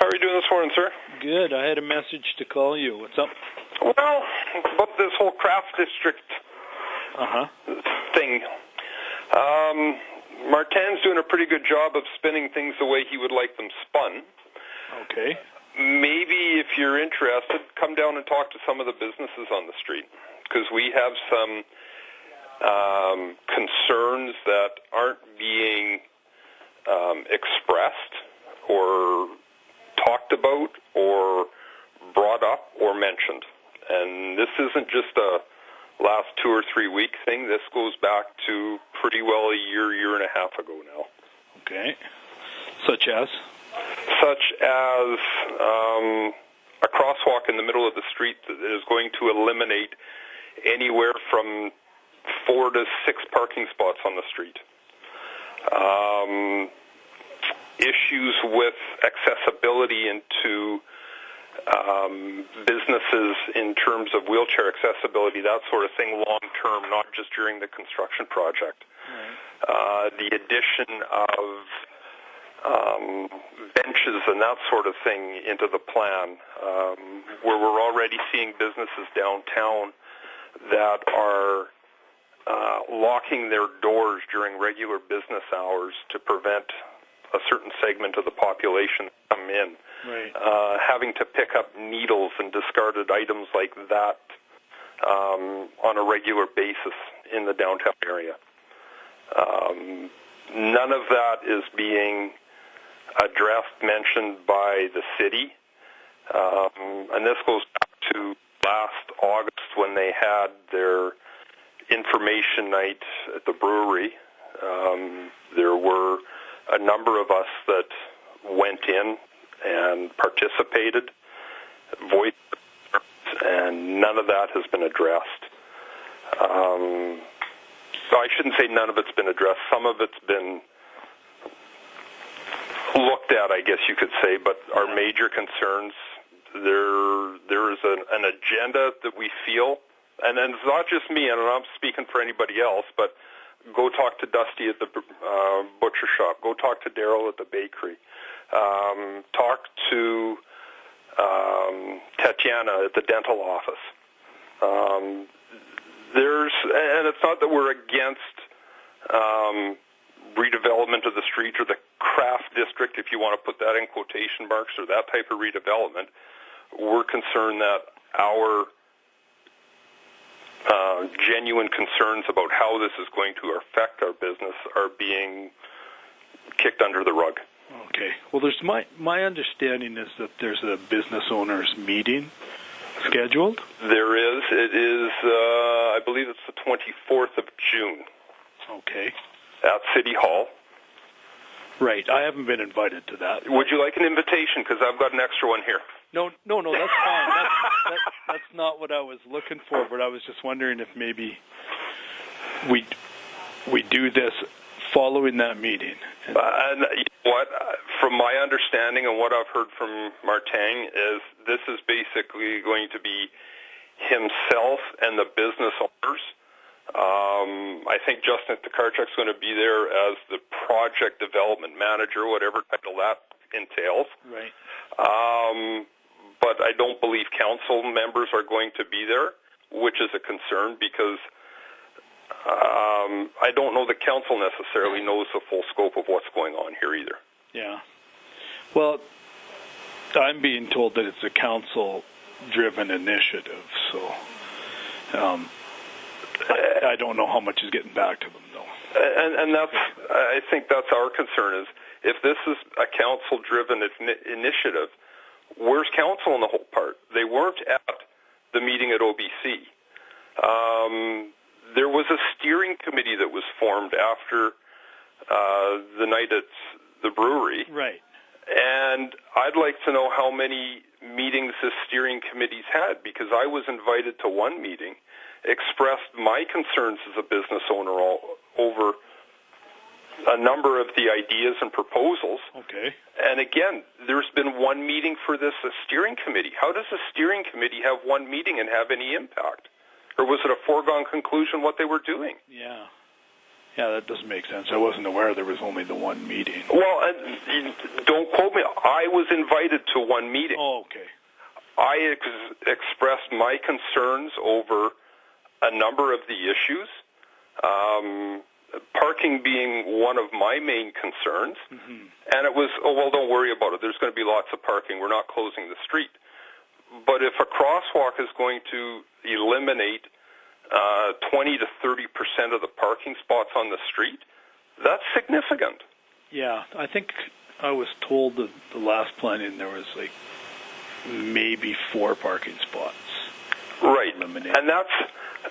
How are you doing this morning, sir? Good. I had a message to call you. What's up? Well, about this whole craft district thing. Martin's doing a pretty good job of spinning things the way he would like them spun. Okay. Maybe if you're interested, come down and talk to some of the businesses on the street, because we have some concerns that aren't being expressed or talked about or brought up or mentioned. And this isn't just a last 2 or 3 week thing. This goes back to pretty well a year and a half ago now. Okay. Such as? Such as a crosswalk in the middle of the street that is going to eliminate anywhere from 4 to 6 parking spots on the street. Issues with accessibility into businesses in terms of wheelchair accessibility, that sort of thing, long term, not just during the construction project. Right. The addition of benches and that sort of thing into the plan, where we're already seeing businesses downtown that are locking their doors during regular business hours to prevent a certain segment of the population to come in. Right. Having to pick up needles and discarded items like that on a regular basis in the downtown area. None of that is being addressed, mentioned by the city. And this goes back to last August when they had their information night at the brewery. There were a number of us that went in and participated, voiced, and none of that has been addressed. So I shouldn't say none of it's been addressed. Some of it's been looked at, I guess you could say, but our major concerns, there is an agenda that we feel, and it's not just me, and I'm not speaking for anybody else, but go talk to Dusty at the butcher shop. Go talk to Daryl at the bakery. Talk to Tatiana at the dental office. And it's not that we're against redevelopment of the street or the craft district, if you want to put that in quotation marks, or that type of redevelopment. We're concerned that our genuine concerns about how this is going to affect our business are being kicked under the rug. Okay. Well, there's my understanding is that there's a business owners meeting scheduled. There is. It is, I believe it's the 24th of June. Okay. At City Hall. Right. I haven't been invited to that. Would you like an invitation? Because I've got an extra one here. No, that's fine. That's not what I was looking for, but I was just wondering if maybe we do this following that meeting. And you know what? From my understanding and what I've heard from Martin is this is basically going to be himself and the business owners. I think Justin Tokarczuk's going to be there as the project development manager, whatever title that entails. Right. But I don't believe council members are going to be there, which is a concern because I don't know the council necessarily knows the full scope of what's going on here either. Yeah. Well, I'm being told that it's a council-driven initiative, so I don't know how much is getting back to them, though. And that's, I think that's our concern is if this is a council-driven initiative, where's council in the whole part? They weren't at the meeting at OBC. There was a steering committee that was formed after the night at the brewery. Right. And I'd like to know how many meetings this steering committee's had, because I was invited to one meeting, expressed my concerns as a business owner over a number of the ideas and proposals. Okay. And again, there's been one meeting for this steering committee. How does a steering committee have one meeting and have any impact? Or was it a foregone conclusion what they were doing? Yeah. Yeah, that doesn't make sense. I wasn't aware there was only the one meeting. Well, don't quote me. I was invited to one meeting. Oh, okay. I expressed my concerns over a number of the issues, parking being one of my main concerns. Mm-hmm. And it was, oh, well, don't worry about it. There's going to be lots of parking. We're not closing the street. But if a crosswalk is going to eliminate 20 to 30% of the parking spots on the street, that's significant. Yeah, I think I was told that the last planning there was like maybe 4 parking spots. Right, and that's,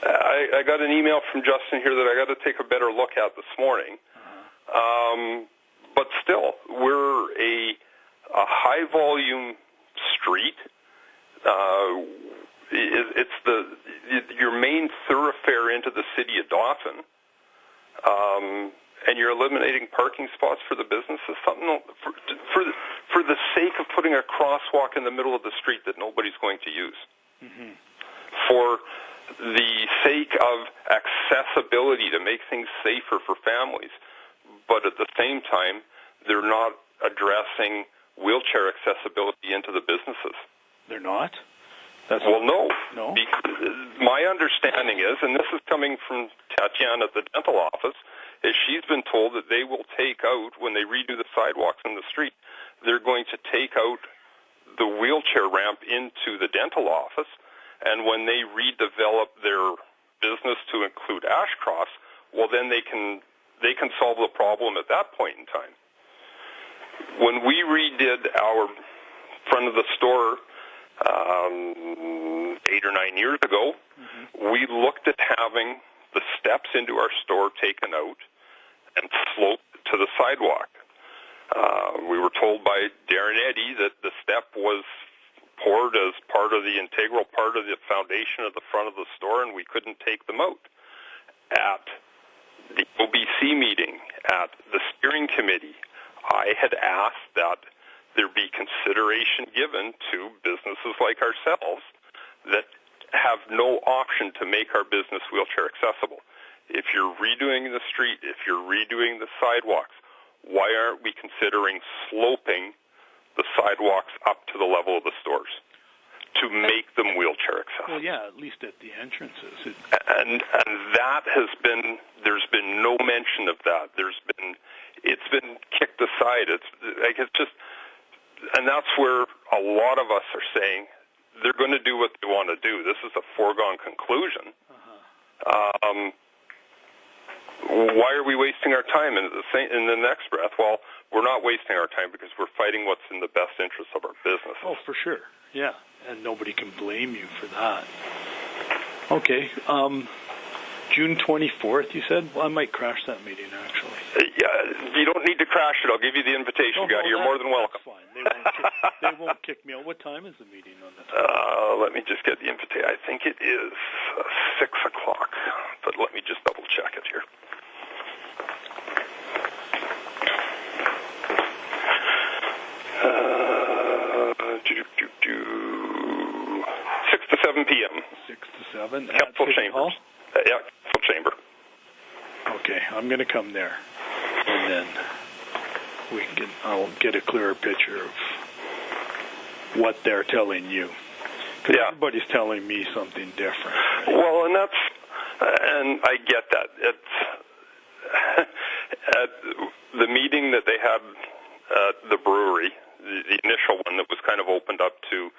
I got an email from Justin here that I got to take a better look at this morning. Uh-huh. But still, we're a high-volume street. It's your main thoroughfare into the city of Dauphin, and you're eliminating parking spots for the businesses. Something for the sake of putting a crosswalk in the middle of the street that nobody's going to use. Mm-hmm. For the sake of accessibility, to make things safer for families, but at the same time, they're not addressing wheelchair accessibility into the businesses. They're not? Well, no. No? My understanding is, and this is coming from Tatiana at the dental office, is she's been told that they will take out, when they redo the sidewalks in the street, they're going to take out the wheelchair ramp into the dental office, and when they redevelop their business to include Ashcross, well, then they can solve the problem at that point in time. When we redid our front of the store 8 or 9 years ago, mm-hmm. we looked at having the steps into our store taken out and sloped to the sidewalk. We were told by Darren Eddy that the step was poured as part of the integral part of the foundation of the front of the store, and we couldn't take them out. At the OBC meeting, at the steering committee, I had asked that there be consideration given to businesses like ourselves that have no option to make our business wheelchair accessible. If you're redoing the street, if you're redoing the sidewalks, why aren't we considering sloping the sidewalks up to the level of the stores to make them wheelchair accessible? Well, yeah, at least at the entrances. And that has been, there's been no mention of that. It's been kicked aside. It's just, and that's where a lot of us are saying they're going to do what they want to do. This is a foregone conclusion. Uh-huh. Why are we wasting our time? And in the next breath, well, we're not wasting our time because we're fighting what's in the best interest of our business. Oh, for sure. Yeah, and nobody can blame you for that. Okay. June 24th, you said? Well, I might crash that meeting, actually. Yeah, you don't need to crash it. I'll give you the invitation, guy. You're more than welcome. That's fine. They won't kick me out. What time is the meeting on the 24th? Let me just get the invitation. I think it is 6 o'clock, but let me just double-check it here. Do 6 to 7 p.m. 6 to 7? Council Chambers. Yeah, Council Chamber. Okay, I'm going to come there, and then I'll get a clearer picture of what they're telling you. Because everybody's telling me something different. Well, and I get that. It's at the meeting that they had at the brewery, the initial one that was kind of opened up to,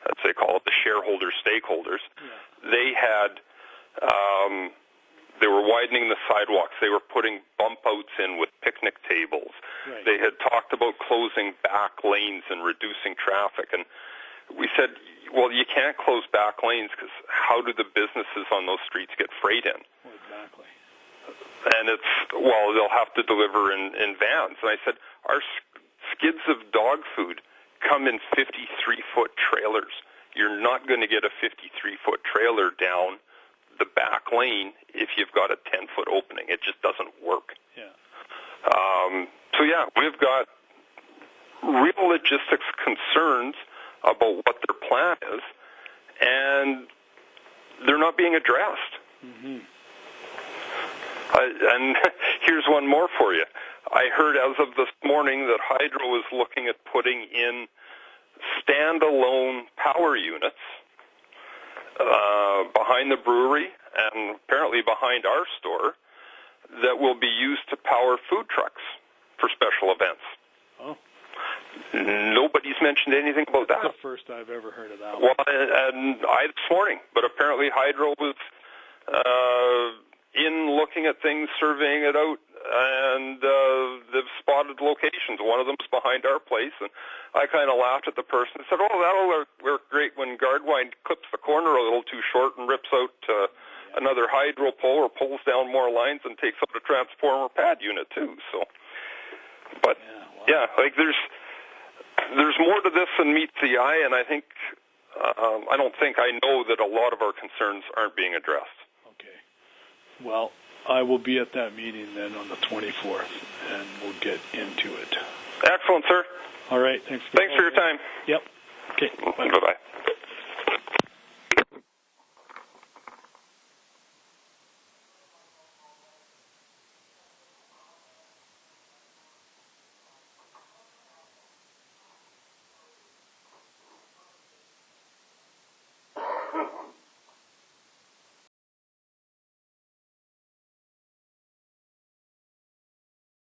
let's say, call it the shareholders, stakeholders. Yeah. They had, they were widening the sidewalks. They were putting bump outs in with picnic tables. Right. They had talked about closing back lanes and reducing traffic. And we said, well, you can't close back lanes because how do the businesses on those streets get freight in? Well, exactly. And they'll have to deliver in vans. And I said, our skids of dog food come in 53-foot trailers. You're not going to get a 53-foot trailer down the back lane if you've got a 10-foot opening. It just doesn't work. Yeah. We've got real logistics concerns about what their plan is, and they're not being addressed. Mm-hmm. And Here's one more for you. I heard as of this morning that Hydro is looking at putting in standalone power units behind the brewery and apparently behind our store that will be used to power food trucks for special events. Oh. Nobody's mentioned anything about that. That's the first I've ever heard of that. Well, and I this morning, but apparently Hydro was in looking at things, surveying it out, and they've spotted locations. One of them's behind our place, and I kind of laughed at the person and said, "Oh, that'll work great when Gardewine clips the corner a little too short and rips out another Hydro pole or pulls down more lines and takes out a transformer pad unit too." So, but like there's more to this than meets the eye, and I think I know that a lot of our concerns aren't being addressed. Okay. Well, I will be at that meeting then on the 24th, and we'll get into it. Excellent, sir. All right. Thanks for your time. Yep. Okay. Bye-bye.